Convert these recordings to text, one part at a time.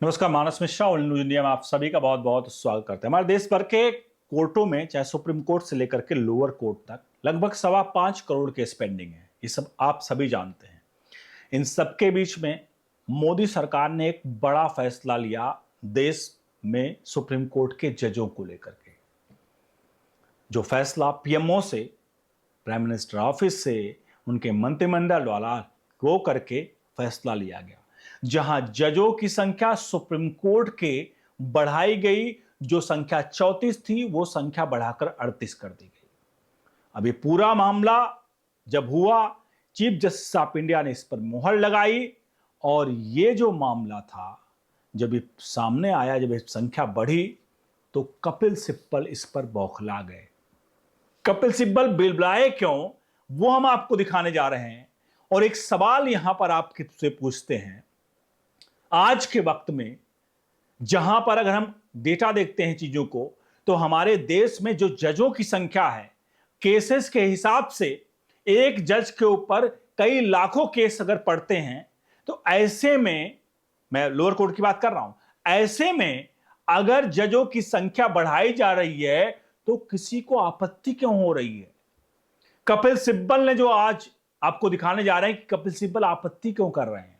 नमस्कार, मानस Mishra all news India में आप सभी का बहुत बहुत स्वागत करते हैं। हमारे देश भर के कोर्टों में, चाहे सुप्रीम कोर्ट से लेकर के लोअर कोर्ट तक, लगभग 5.25 करोड़ केस पेंडिंग है। ये सब आप सभी जानते हैं। इन सब के बीच में मोदी सरकार ने एक बड़ा फैसला लिया देश में सुप्रीम कोर्ट के जजों को लेकर के। जो फैसला पीएमओ से, प्राइम मिनिस्टर ऑफिस से, उनके मंत्रिमंडल द्वारा वो करके फैसला लिया गया, जहां जजों की संख्या सुप्रीम कोर्ट के बढ़ाई गई। जो संख्या 34 थी वो संख्या बढ़ाकर 38 कर दी गई। अब ये पूरा मामला जब हुआ, चीफ जस्टिस ऑफ इंडिया ने इस पर मुहर लगाई और ये जो मामला था, जब ये सामने आया, जब ये संख्या बढ़ी, तो कपिल सिब्बल इस पर बौखला गए। कपिल सिब्बल बिलबिलाए क्यों, वो हम आपको दिखाने जा रहे हैं। और एक सवाल यहां पर आपसे पूछते हैं, आज के वक्त में जहां पर अगर हम डेटा देखते हैं चीजों को, तो हमारे देश में जो जजों की संख्या है, केसेस के हिसाब से एक जज के ऊपर कई लाखों केस अगर पड़ते हैं, तो ऐसे में, मैं लोअर कोर्ट की बात कर रहा हूं, ऐसे में अगर जजों की संख्या बढ़ाई जा रही है तो किसी को आपत्ति क्यों हो रही है? कपिल सिब्बल ने, जो आज आपको दिखाने जा रहे हैं कि कपिल सिब्बल आपत्ति क्यों कर रहे हैं।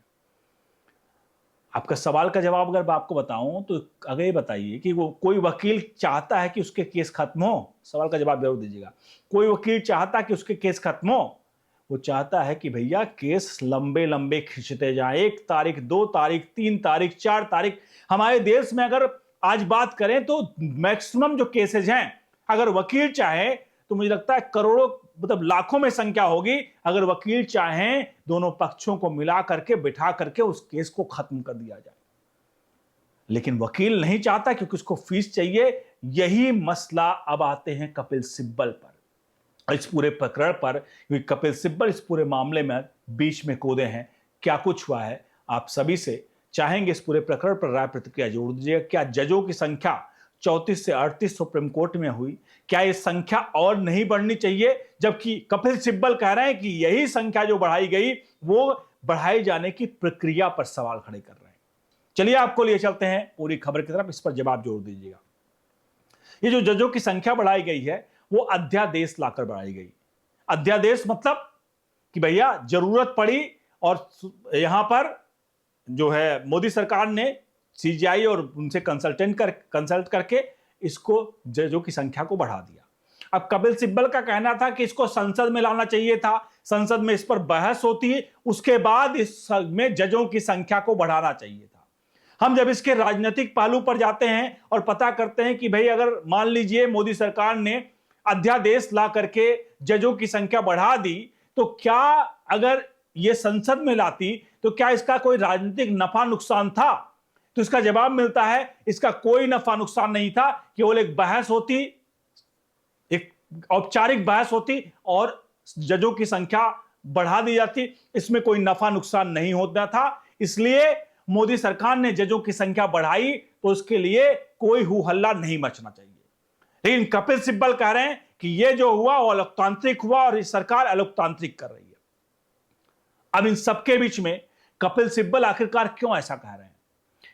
आपका सवाल का जवाब अगर मैं आपको बताऊं तो अगर ये बताइए कि वो कोई वकील चाहता है कि उसके केस खत्म हो? सवाल का जवाब जरूर दीजिएगा। कोई वकील चाहता है कि उसके केस खत्म हो? वो चाहता है कि भैया केस लंबे लंबे खींचते जाएं, 1 तारीख, 2 तारीख, 3 तारीख, 4 तारीख। हमारे देश में अगर आज बात करें तो मैक्सिमम जो केसेज हैं, अगर वकील चाहे तो मुझे लगता है करोड़ों, मतलब लाखों में संख्या होगी। अगर वकील चाहें दोनों पक्षों को मिला करके, बिठा करके उस केस को खत्म कर दिया जाए, लेकिन वकील नहीं चाहता क्योंकि उसको फीस चाहिए। यही मसला अब आते हैं कपिल सिब्बल पर, इस पूरे प्रकरण पर, क्योंकि कपिल सिब्बल इस पूरे मामले में बीच में कूदे हैं। क्या कुछ हुआ है, आप सभी से चाहेंगे इस पूरे प्रकरण पर राय प्रतिक्रिया जरूर दीजिएगा। क्या जजों की संख्या 34 से 38 सुप्रीम कोर्ट में हुई? क्या ये संख्या और नहीं बढ़नी चाहिए? जबकि कपिल सिब्बल कह रहे हैं कि यही संख्या जो बढ़ाई गई वो बढ़ाई जाने की प्रक्रिया पर सवाल खड़े कर रहे हैं। चलिए आपको लिए चलते हैं पूरी खबर की तरफ, इस पर जवाब जरूर दीजिएगा। ये जो जजों की संख्या बढ़ाई गई है वो अध्यादेश लाकर बढ़ाई गई। अध्यादेश मतलब कि भैया जरूरत पड़ी और यहां पर जो है मोदी सरकार ने सीजीआई और उनसे कंसल्ट करके इसको जजों की संख्या को बढ़ा दिया। अब कपिल सिब्बल का कहना था कि इसको संसद में लाना चाहिए था, संसद में इस पर बहस होती, उसके बाद इस में जजों की संख्या को बढ़ाना चाहिए था। हम जब इसके राजनीतिक पहलू पर जाते हैं और पता करते हैं कि भाई अगर मान लीजिए मोदी सरकार ने अध्यादेश ला करके जजों की संख्या बढ़ा दी, तो क्या अगर यह संसद में लाती तो क्या इसका कोई राजनीतिक नफा नुकसान था? तो इसका जवाब मिलता है इसका कोई नफा नुकसान नहीं था। केवल एक बहस होती, एक औपचारिक बहस होती और जजों की संख्या बढ़ा दी जाती। इसमें कोई नफा नुकसान नहीं होता था। इसलिए मोदी सरकार ने जजों की संख्या बढ़ाई तो उसके लिए कोई हू हल्ला नहीं मचना चाहिए। लेकिन कपिल सिब्बल कह रहे हैं कि यह जो हुआ वो अलोकतांत्रिक हुआ और इस सरकार अलोकतांत्रिक कर रही है। अब इन सबके बीच में कपिल सिब्बल आखिरकार क्यों ऐसा कह रहे हैं?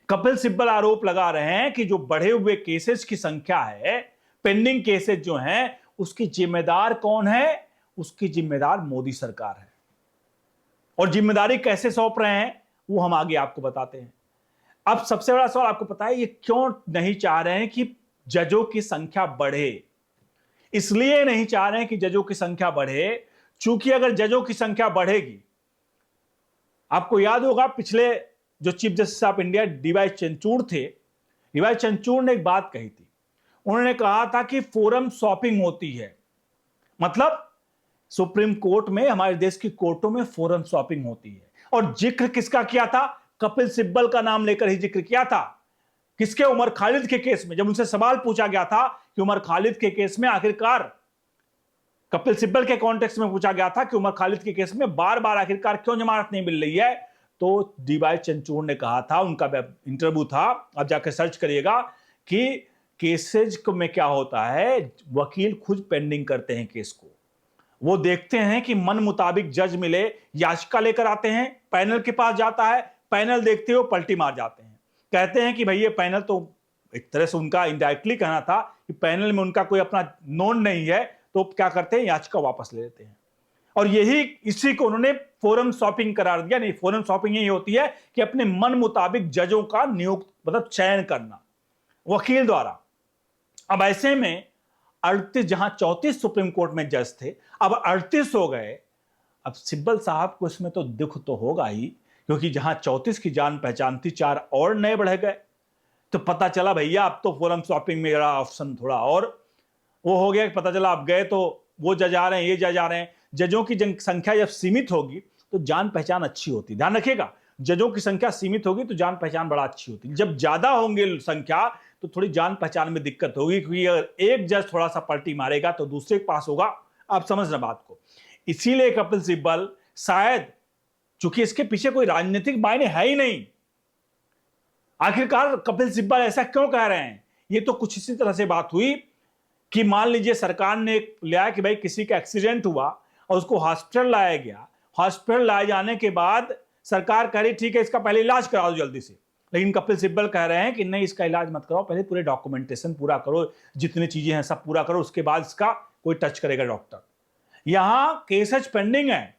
कपिल सिब्बल आरोप लगा रहे हैं कि जो बढ़े हुए केसेस की संख्या है, पेंडिंग केसेस जो हैं, उसकी जिम्मेदार कौन है? उसकी जिम्मेदार मोदी सरकार है। और जिम्मेदारी कैसे सौंप रहे हैं वो हम आगे आपको बताते हैं। अब सबसे बड़ा सवाल आपको पता है ये क्यों नहीं चाह रहे हैं कि जजों की संख्या बढ़े? इसलिए नहीं चाह रहे हैं कि जजों की संख्या बढ़े चूंकि अगर जजों की संख्या बढ़ेगी, आपको याद होगा पिछले जो chief justice of India DY Chandrachud थे, डीवाई चंद्रचूड़ ने एक बात कही थी। उन्होंने कहा था कि फोरम शॉपिंग होती है, मतलब सुप्रीम कोर्ट में, हमारे देश की कोर्टों में फोरम शॉपिंग होती है। और जिक्र किसका किया था? कपिल सिब्बल का नाम लेकर ही जिक्र किया था। किसके? उमर खालिद के केस में। जब उनसे सवाल पूछा गया था कि उमर खालिद के केस में आखिरकार, कपिल सिब्बल के कॉन्टेक्स्ट में पूछा गया था कि उमर खालिद के केस में बार बार आखिरकार क्यों जमानत नहीं मिल रही है, तो डीवाई चंद्रचूड़ ने कहा था, उनका इंटरव्यू था, आप जाकर सर्च करिएगा, कि केसेज में क्या होता है, वकील खुद पेंडिंग करते हैं केस को। वो देखते हैं कि मन मुताबिक जज मिले, याचिका लेकर आते हैं, पैनल के पास जाता है, पैनल देखते हुए पलटी मार जाते हैं। कहते हैं कि भाई ये पैनल तो एक तरह से उनका इनडायरेक्टली कहना था कि पैनल में उनका कोई अपना नोन नहीं है, तो क्या करते हैं, याचिका वापस ले लेते हैं। और यही इसी को उन्होंने फोरम शॉपिंग करार दिया। नहीं, फोरम शॉपिंग यही होती है कि अपने मन मुताबिक जजों का नियुक्त मतलब चयन करना वकील द्वारा। अब ऐसे में 38 जहां 34 सुप्रीम कोर्ट में जज थे, अब 38 हो गए। अब सिब्बल साहब को इसमें तो दुख तो होगा ही, क्योंकि जहां 34 की जान पहचान थी, 4 और नए बढ़ गए। तो पता चला भैया अब तो फोरम शॉपिंग में ऑप्शन थोड़ा और वो हो गया। पता चला अब गए तो वो जज आ रहे हैं, ये जज आ रहे हैं। जजों की संख्या जब सीमित होगी तो जान पहचान अच्छी होती। ध्यान रखिएगा, जजों की संख्या सीमित होगी तो जान पहचान बड़ा अच्छी होती। जब ज्यादा होंगे संख्या तो थोड़ी जान पहचान में दिक्कत होगी, क्योंकि अगर एक जज थोड़ा सा पलटी मारेगा तो दूसरे के पास होगा। आप समझ रहे बात को। इसीलिए कपिल सिब्बल शायद, चूंकि इसके पीछे कोई राजनीतिक मायने है ही नहीं, आखिरकार कपिल सिब्बल ऐसा क्यों कह रहे हैं, ये तो कुछ इसी तरह से बात हुई कि मान लीजिए सरकार ने लिया कि भाई किसी का एक्सीडेंट हुआ और उसको हॉस्पिटल लाया गया। हॉस्पिटल लाए जाने के बाद सरकार कह रही ठीक है इसका पहले इलाज करा दो जल्दी से, लेकिन कपिल सिब्बल कह रहे हैं कि नहीं, इसका इलाज मत कराओ, पहले पूरे डॉक्यूमेंटेशन पूरा करो, जितनी चीजें हैं सब पूरा करो, उसके बाद इसका कोई टच करेगा डॉक्टर। यहां केसेज पेंडिंग है,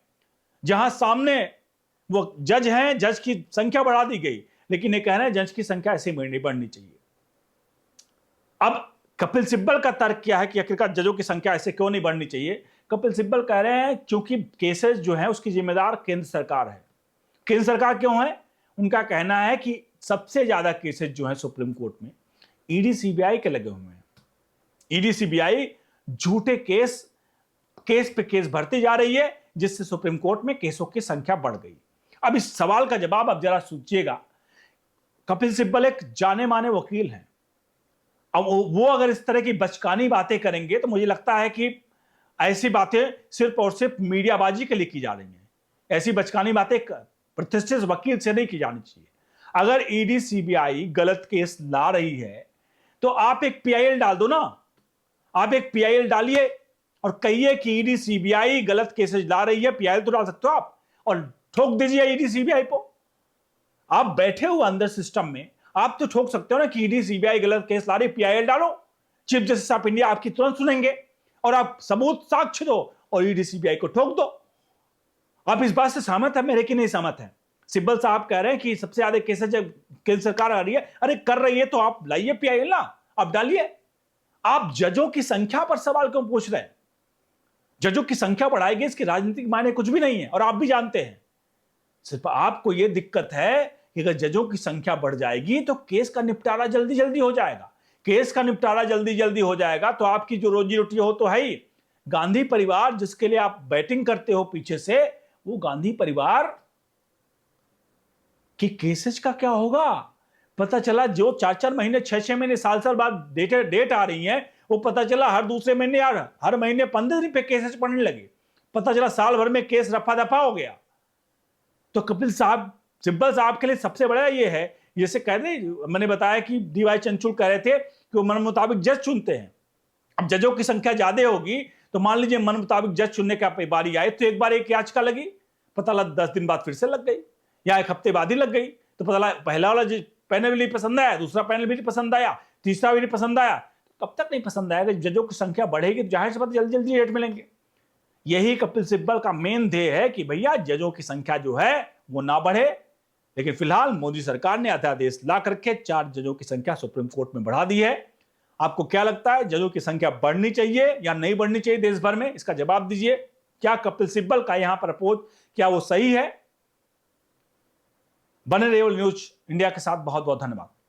जहां सामने वो जज हैं, जज की संख्या बढ़ा दी गई, लेकिन ये कह रहे हैं जज की संख्या ऐसे नहीं बढ़नी चाहिए। अब कपिल सिब्बल का तर्क क्या है कि आखिरकार जजों की संख्या ऐसे क्यों नहीं बढ़नी चाहिए। कपिल सिब्बल कह रहे हैं क्योंकि केसेस जो है उसकी जिम्मेदार केंद्र सरकार है। केंद्र सरकार क्यों है, उनका कहना है कि सबसे ज्यादा केसेस जो है सुप्रीम कोर्ट में ईडी सीबीआई के लगे हुए हैं। ईडी सीबीआई झूठे केस पे केस भरती जा रही है, जिससे सुप्रीम कोर्ट में केसों की संख्या बढ़ गई। अब इस सवाल का जवाब अब जरा सोचिएगा। कपिल सिब्बल एक जाने माने वकील हैं। अब वो अगर इस तरह की बचकानी बातें करेंगे तो मुझे लगता है कि ऐसी बातें सिर्फ और सिर्फ मीडियाबाजी के लिए की जा रही हैं। ऐसी बचकानी बातें प्रतिष्ठित वकील से नहीं की जानी चाहिए। अगर ईडी सीबीआई गलत केस ला रही है तो आप एक पीआईएल डाल दो ना, आप एक पीआईएल डालिए और कहिए कि ईडी सीबीआई गलत केसेस ला रही है। पीआईएल तो डाल सकते हो आप और ठोक दीजिए ईडी सीबीआई को। आप बैठे हो अंदर सिस्टम में, आप तो ठोक सकते हो ना कि ईडी सीबीआई गलत केस ला रही, पीआईएल डालो, चीफ जस्टिस ऑफ इंडिया आपकी तुरंत सुनेंगे और आप सबूत साक्ष्य दो और ईडी सीबीआई को ठोक दो। आप इस बात से सहमत है मेरे कि नहीं सहमत है? सिब्बल साहब कह रहे हैं कि सबसे ज्यादा केसेस जब केंद्र सरकार आ रही है, अरे कर रही है तो आप लाइए पीआईएल ना, आप डालिए। आप जजों की संख्या पर सवाल क्यों पूछ रहे हैं? जजों की संख्या बढ़ाएगी, इसके राजनीतिक मायने कुछ भी नहीं है और आप भी जानते हैं। सिर्फ आपको यह दिक्कत है कि अगर जजों की संख्या बढ़ जाएगी तो केस का निपटारा जल्दी जल्दी हो जाएगा। केस का निपटारा जल्दी जल्दी हो जाएगा तो आपकी जो रोजी रोटी हो तो है ही। गांधी परिवार जिसके लिए आप बैटिंग करते हो पीछे से, वो गांधी परिवार कि केसेस का क्या होगा? पता चला जो 4-4 महीने 6-6 महीने साल बाद डेट आ रही है, वो पता चला हर दूसरे महीने यार हर महीने 15 दिन पे केसेस पड़ने लगे। पता चला साल भर में केस रफा दफा हो गया। तो कपिल साहब, सिब्बल साहब के लिए सबसे बड़ा ये है, जैसे कह रहे मैंने बताया कि डीवाई चंद्रचूड़ कह रहे थे कि वो मन मुताबिक जज चुनते हैं। अब जजों की संख्या ज्यादा होगी तो मान लीजिए मन मुताबिक जज चुनने का बारी आए तो एक बार एक याचिका लगी, पता लगा 10 दिन बाद फिर से लग गई या एक हफ्ते बाद ही लग गई। तो पता लगा पहला वाला पैनल भी नहीं पसंद आया, दूसरा पैनल भी नहीं पसंद आया, तीसरा भी नहीं पसंद आया। कब तक नहीं पसंद आएगा? जजों की संख्या बढ़ेगी तो जाहिर सी बात जल्दी जल्दी रेट मिलेंगे। यही कपिल सिब्बल का मेन ध्येय है कि भैया जजों की संख्या जो है वो ना बढ़े। लेकिन फिलहाल मोदी सरकार ने अध्यादेश ला करके 4 जजों की संख्या सुप्रीम कोर्ट में बढ़ा दी है। आपको क्या लगता है, जजों की संख्या बढ़नी चाहिए या नहीं बढ़नी चाहिए देश भर में? इसका जवाब दीजिए। क्या कपिल सिब्बल का यहां पर अप्रोच क्या वो सही है? बने रहिए न्यूज इंडिया के साथ। बहुत बहुत धन्यवाद।